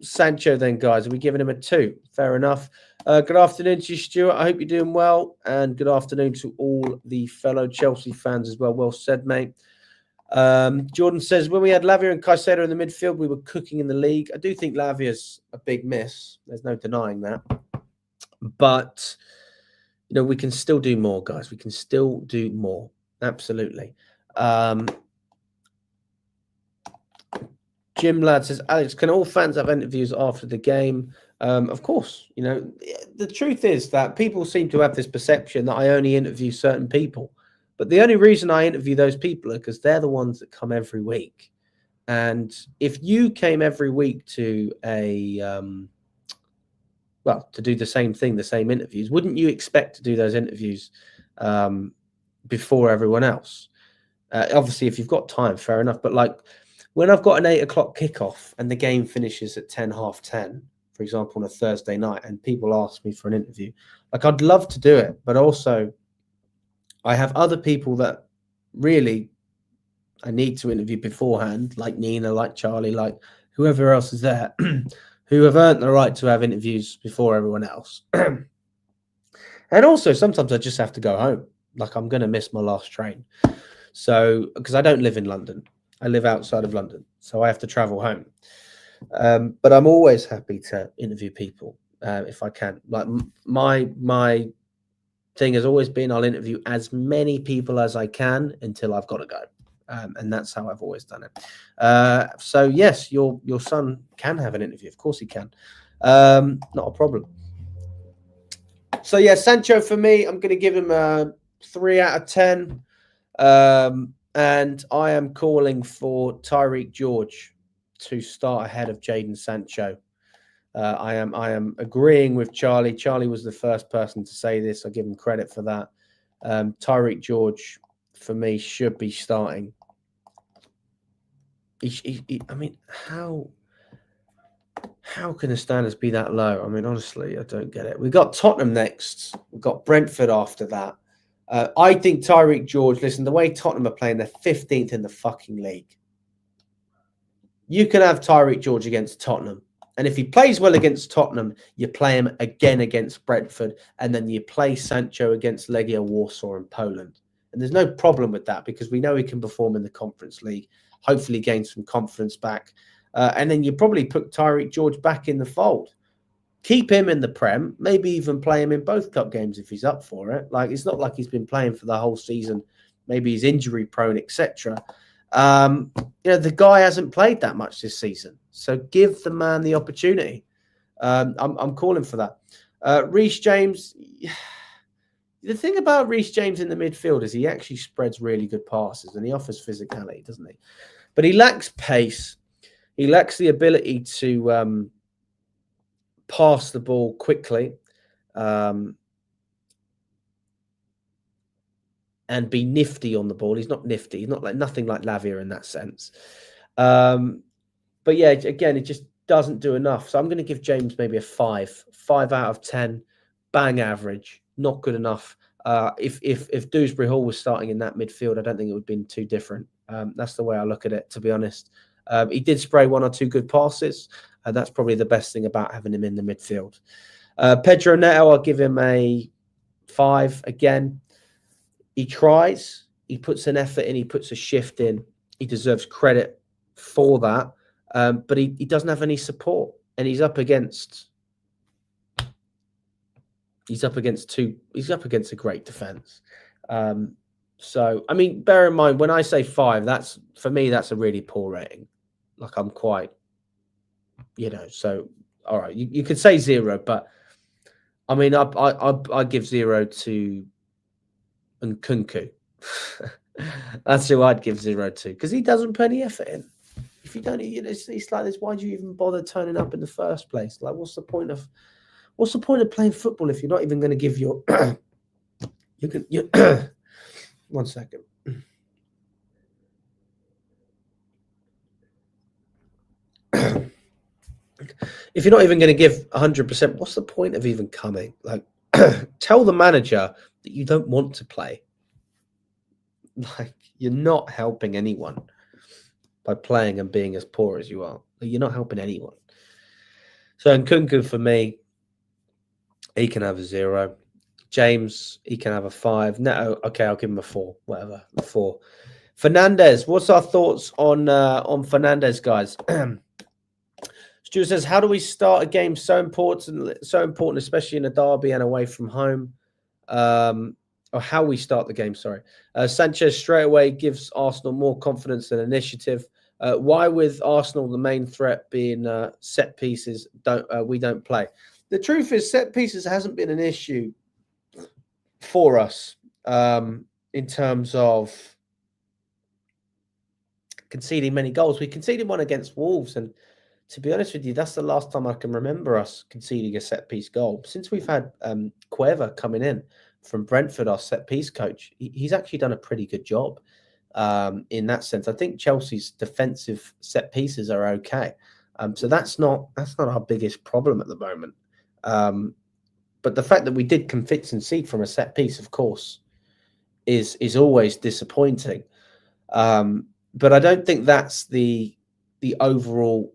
Sancho then, guys? Are we giving him a 2? Fair enough. Good afternoon to you, Stuart. I hope you're doing well. And good afternoon to all the fellow Chelsea fans as well. Well said, mate. Jordan says, when we had Lavia and Caicedo in the midfield, we were cooking in the league. I do think Lavia's a big miss. There's no denying that. But, we can still do more, guys. We can still do more. Absolutely. Jim Ladd says, Alex, can all fans have interviews after the game? Of course, the truth is that people seem to have this perception that I only interview certain people. But the only reason I interview those people are because they're the ones that come every week. And if you came every week to to do the same thing, the same interviews, wouldn't you expect to do those interviews before everyone else? Obviously, if you've got time, fair enough. But like when I've got an 8 o'clock kickoff and the game finishes at 10, half 10, for example, on a Thursday night, and people ask me for an interview, like I'd love to do it, but also I have other people that really I need to interview beforehand, like Nina, like Charlie, like whoever else is there, who have earned the right to have interviews before everyone else. And also sometimes I just have to go home. Like I'm going to miss my last train. So, because I don't live in London, I live outside of London, so I have to travel home. But I'm always happy to interview people if I can. Like my thing has always been, I'll interview as many people as I can until I've got to go, and that's how I've always done it. So yes, your son can have an interview. Of course he can. Not a problem. So yeah, Sancho for me, I'm going to give him a 3 out of 10. And I am calling for Tyreek George to start ahead of Jadon Sancho. I am agreeing with Charlie. Charlie was the first person to say this. I give him credit for that. Tyreek George, for me, should be starting. I mean, how can the standards be that low? I mean, honestly, I don't get it. We've got Tottenham next. We've got Brentford after that. I think Tyreek George, listen, the way Tottenham are playing, they're 15th in the fucking league. You can have Tyreek George against Tottenham. And if he plays well against Tottenham, you play him again against Brentford. And then you play Sancho against Legia Warsaw in Poland. And there's no problem with that because we know he can perform in the Conference League, hopefully gain some confidence back. And then you probably put Tyreek George back in the fold. Keep him in the Prem, maybe even play him in both cup games if he's up for it. Like, it's not like he's been playing for the whole season. Maybe he's injury prone, etc. The guy hasn't played that much this season. So give the man the opportunity. I'm calling for that. Reece James, the thing about Reece James in the midfield is he actually spreads really good passes and he offers physicality, doesn't he? But he lacks pace. He lacks the ability to pass the ball quickly and be nifty on the ball. He's not nifty. He's not like nothing like Lavia in that sense. But yeah, again, it just doesn't do enough. So I'm going to give James maybe a 5 out of 10. Bang average, not good enough. If Dewsbury Hall was starting in that midfield, I don't think it would have been too different. That's the way I look at it, to be honest. He did spray 1 or 2 good passes. That's probably the best thing about having him in the midfield. Pedro Neto, I'll give him a 5 again. He tries, he puts an effort in, he puts a shift in. He deserves credit for that. But he doesn't have any support. And he's up against a great defense. So, I mean, bear in mind, when I say 5, that's a really poor rating. Like I'm quite, so, all right, you could say 0, but I mean, I give 0 to Nkunku. That's who I'd give 0 to because he doesn't put any effort in. If you don't, it's like this. Why do you even bother turning up in the first place? Like, what's the point of playing football if you're not even going to give your? One second. If you're not even going to give 100%, what's the point of even coming? Like, tell the manager that you don't want to play. Like, you're not helping anyone by playing and being as poor as you are. You're not helping anyone. So Nkunku, for me, he can have a 0. James, he can have a 5. Neto, okay, I'll give him a 4. Whatever, a 4. Fernandez, what's our thoughts on Fernandez, guys? Stuart says, how do we start a game so important, especially in a derby and away from home? Or how we start the game, sorry. Sanchez straight away gives Arsenal more confidence and initiative. Why, with Arsenal, the main threat being set pieces, we don't play? The truth is, set pieces hasn't been an issue for us in terms of conceding many goals. We conceded one against Wolves, and to be honest with you, that's the last time I can remember us conceding a set piece goal. Since we've had Cueva coming in from Brentford, our set piece coach, he's actually done a pretty good job in that sense. I think Chelsea's defensive set pieces are okay, so that's not our biggest problem at the moment. But the fact that we did concede from a set piece, of course, is always disappointing. But I don't think that's the overall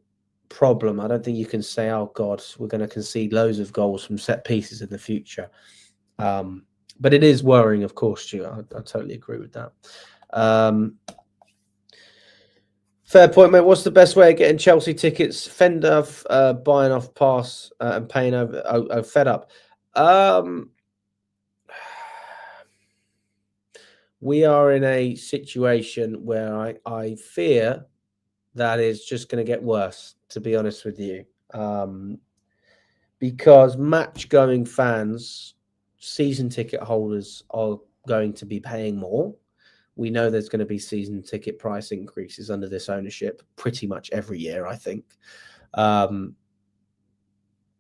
problem. I don't think you can say, oh God, we're going to concede loads of goals from set pieces in the future. But it is worrying, of course, Stuart. I totally agree with that. Fair point, mate. What's the best way of getting Chelsea tickets? Fender, buying off pass and paying over fed up. We are in a situation where I fear that is just going to get worse, to be honest with you. Because match-going fans, season ticket holders are going to be paying more. We know there's going to be season ticket price increases under this ownership pretty much every year, I think. What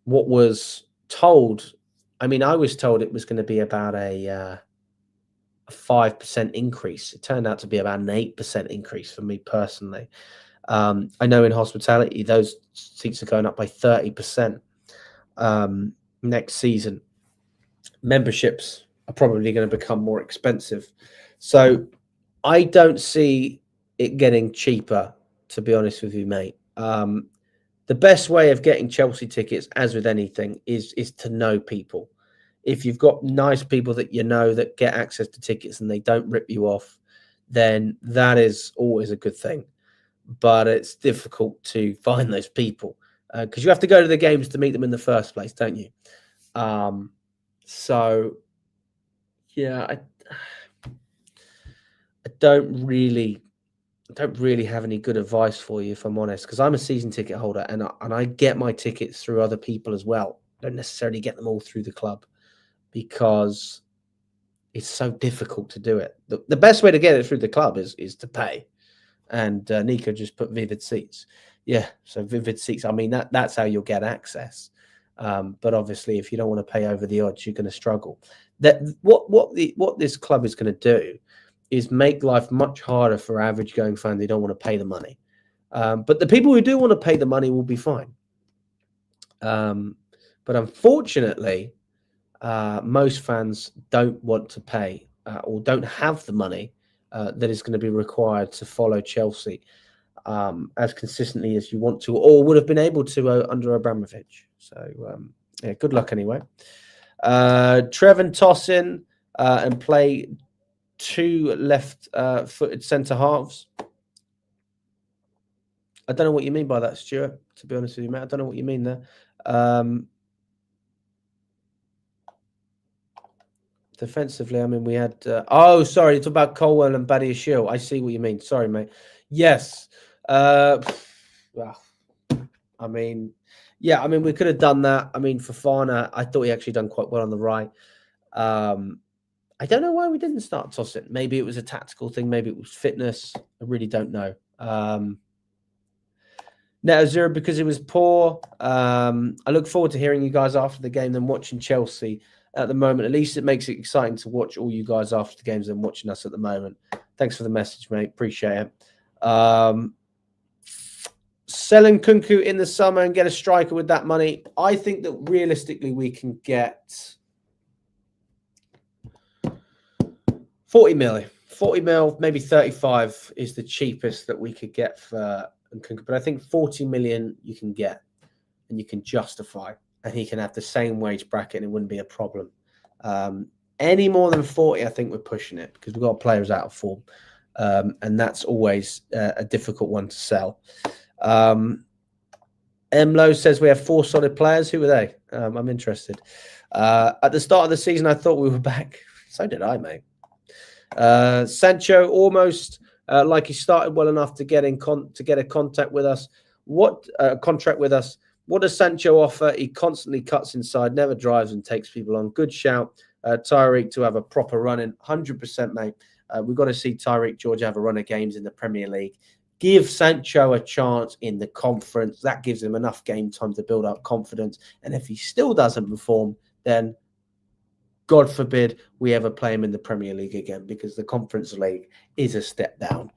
was told, I mean, I was told it was going to be about a 5% increase. It turned out to be about an 8% increase for me personally. I know in hospitality, those seats are going up by 30% next season. Memberships are probably going to become more expensive. So I don't see it getting cheaper, to be honest with you, mate. The best way of getting Chelsea tickets, as with anything, is to know people. If you've got nice people that you know that get access to tickets and they don't rip you off, then that is always a good thing. But it's difficult to find those people because you have to go to the games to meet them in the first place, don't you? So, yeah, I don't really have any good advice for you, if I'm honest, because I'm a season ticket holder and I get my tickets through other people as well. I don't necessarily get them all through the club because it's so difficult to do it. The best way to get it through the club is to pay. And Nico just put Vivid Seats. Yeah, so Vivid Seats. I mean, that's how you'll get access. But obviously, if you don't want to pay over the odds, you're going to struggle. What this club is going to do is make life much harder for average going fans. They don't want to pay the money. But the people who do want to pay the money will be fine. But unfortunately, most fans don't want to pay or don't have the money that is going to be required to follow Chelsea as consistently as you want to, or would have been able to under Abramovich. So, yeah, good luck anyway. Trevin toss in and play two left-footed centre halves. I don't know what you mean by that, Stuart, to be honest with you, mate. I don't know what you mean there. Defensively, I mean, we had... oh, sorry, it's about Colwell and Badiashile. I see what you mean. Sorry, mate. Yes. Well, I mean, yeah, I mean, we could have done that. I mean, Fofana, I thought he actually done quite well on the right. I don't know why we didn't start tossing. Maybe it was a tactical thing. Maybe it was fitness. I really don't know. Net 0 because it was poor. I look forward to hearing you guys after the game than watching Chelsea at the moment. At least it makes it exciting to watch all you guys after the games than watching us at the moment. Thanks for the message, mate. Appreciate it. Selling Kunku in the summer and get a striker with that money. I think that realistically we can get 40 mil. 40 mil, maybe 35 is the cheapest that we could get for Kunku. But I think 40 million you can get and you can justify. And he can have the same wage bracket and it wouldn't be a problem. Any more than 40, I think we're pushing it because we've got players out of form. And that's always a difficult one to sell. Lowe says we have 4 solid players. Who are they? I'm interested. At the start of the season, I thought we were back. So did I, mate. Sancho almost Like he started well enough to get a contract with us. What does Sancho offer? He constantly cuts inside, never drives and takes people on. Good shout. Tyreek to have a proper run in. 100%, mate. We've got to see Tyreek George have a run of games in the Premier League. Give Sancho a chance in the conference. That gives him enough game time to build up confidence. And if he still doesn't perform, then God forbid we ever play him in the Premier League again, because the Conference League is a step down.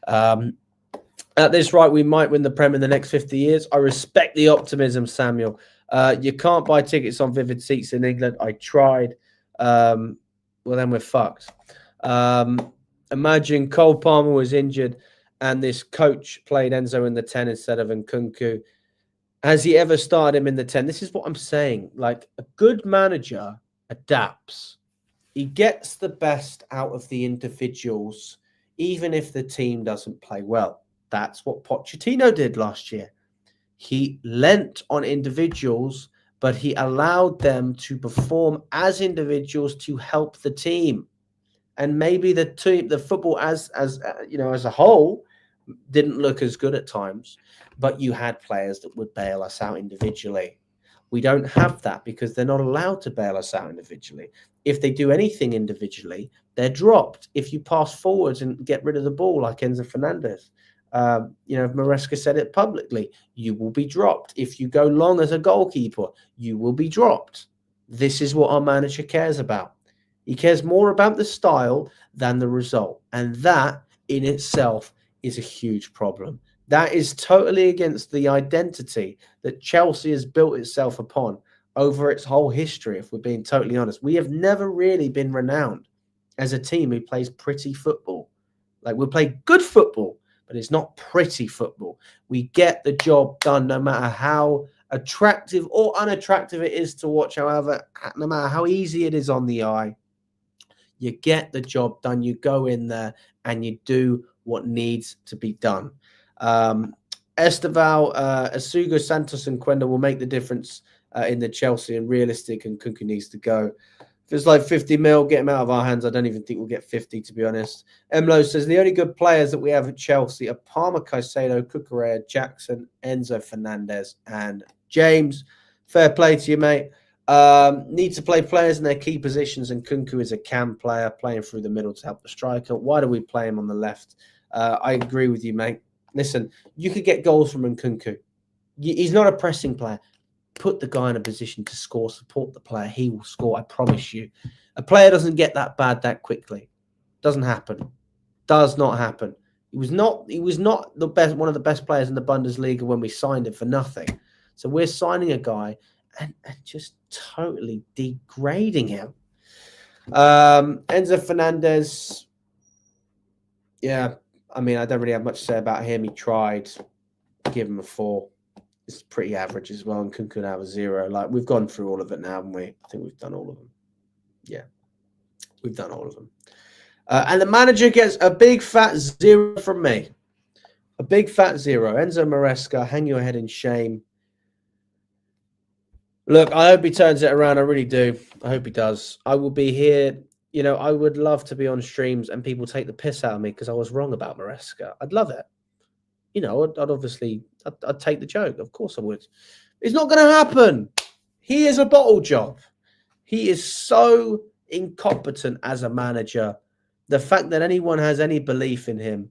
At this rate, we might win the Prem in the next 50 years. I respect the optimism, Samuel. You can't buy tickets on Vivid Seats in England. I tried. Well, then we're fucked. Imagine Cole Palmer was injured and this coach played Enzo in the 10 instead of Nkunku. Has he ever started him in the 10? This is what I'm saying. Like, a good manager adapts. He gets the best out of the individuals, even if the team doesn't play well. That's what Pochettino did last year. He lent on individuals, but he allowed them to perform as individuals to help the team. And maybe the football as a whole didn't look as good at times, but you had players that would bail us out individually. We don't have that because they're not allowed to bail us out individually. If they do anything individually, they're dropped. If you pass forwards and get rid of the ball like Enzo Fernandez, Maresca said it publicly, you will be dropped. If you go long as a goalkeeper, you will be dropped. This is what our manager cares about. He cares more about the style than the result. And that in itself is a huge problem. That is totally against the identity that Chelsea has built itself upon over its whole history, if we're being totally honest. We have never really been renowned as a team who plays pretty football. Like, we play good football, but it's not pretty football. We get the job done no matter how attractive or unattractive it is to watch, no matter how easy it is on the eye. You get the job done. You go in there and you do what needs to be done. Esteval, Asugo, Santos and Quenda will make the difference in the Chelsea, and realistic, and Nkunku needs to go. If it's like 50 mil, get him out of our hands. I don't even think we'll get 50, to be honest. Emlo says the only good players that we have at Chelsea are Palmer, Caicedo, Cucurella, Jackson, Enzo Fernandez, and James. Fair play to you, mate. Need to play players in their key positions, and Nkunku is a cam player playing through the middle to help the striker. Why do we play him on the left? I agree with you, mate. Listen, you could get goals from Nkunku. He's not a pressing player. Put the guy in a position to score, support the player. He will score, I promise you. A player doesn't get that bad that quickly. Doesn't happen. Does not happen. He was not the best, one of the best players in the Bundesliga when we signed him for nothing. So we're signing a guy and just totally degrading him. Enzo Fernandez, yeah, I mean, I don't really have much to say about him. He tried. Give him a 4. It's pretty average as well, and Nkunku have a 0. Like, we've gone through all of it now, haven't we? I think we've done all of them. Yeah, we've done all of them. And the manager gets a big fat 0 from me. A big fat 0. Enzo Maresca, hang your head in shame. Look, I hope he turns it around. I really do. I hope he does. I will be here. You know, I would love to be on streams and people take the piss out of me because I was wrong about Maresca. I'd love it. You know, I'd take the joke. Of course I would. It's not going to happen. He is a bottle job. He is so incompetent as a manager. The fact that anyone has any belief in him,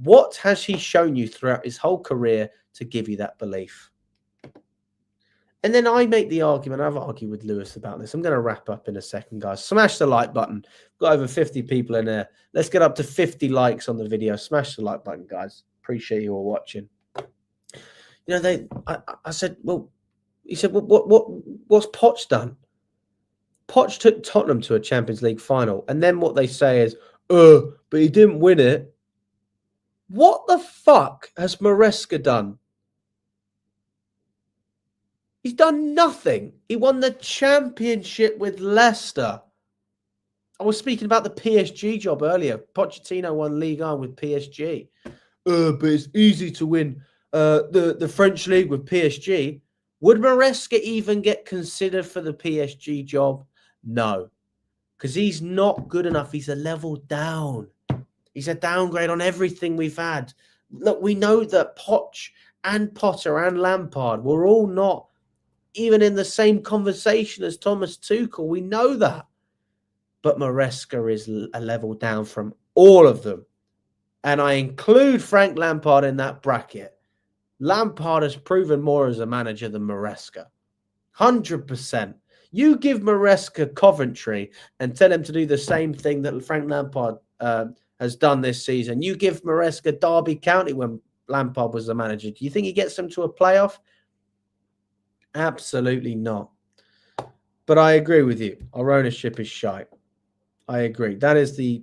what has he shown you throughout his whole career to give you that belief? And then I make the argument, I've argued with Lewis about this. I'm going to wrap up in a second, guys. Smash the like button. We've got over 50 people in there. Let's get up to 50 likes on the video. Smash the like button, guys. Appreciate you all watching. You know, I said, well, he said, what's Poch done? Poch took Tottenham to a Champions League final. And then what they say is, but he didn't win it. What the fuck has Maresca done? He's done nothing. He won the championship with Leicester. I was speaking about the PSG job earlier. Pochettino won Ligue 1 with PSG. But it's easy to win the French league with PSG. Would Maresca even get considered for the PSG job? No. Because he's not good enough. He's a level down. He's a downgrade on everything we've had. Look, we know that Poch and Potter and Lampard were all not even in the same conversation as Thomas Tuchel. We know that. But Maresca is a level down from all of them. And I include Frank Lampard in that bracket. Lampard has proven more as a manager than Maresca. 100%. You give Maresca Coventry and tell him to do the same thing that Frank Lampard has done this season. You give Maresca Derby County when Lampard was the manager. Do you think he gets them to a playoff? Absolutely not. But I agree with you. Our ownership is shite. I agree. That is the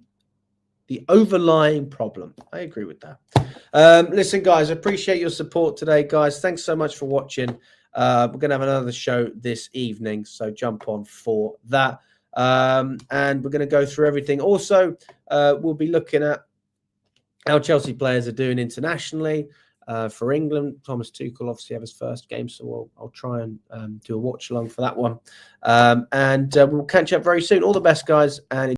overlying problem. I agree with that. Listen, guys, I appreciate your support today, guys. Thanks so much for watching. We're going to have another show this evening, so jump on for that. And we're going to go through everything. Also, we'll be looking at how Chelsea players are doing internationally. For England, Thomas Tuchel obviously have his first game, so I'll try and do a watch along for that one. And we'll catch up very soon. All the best, guys, and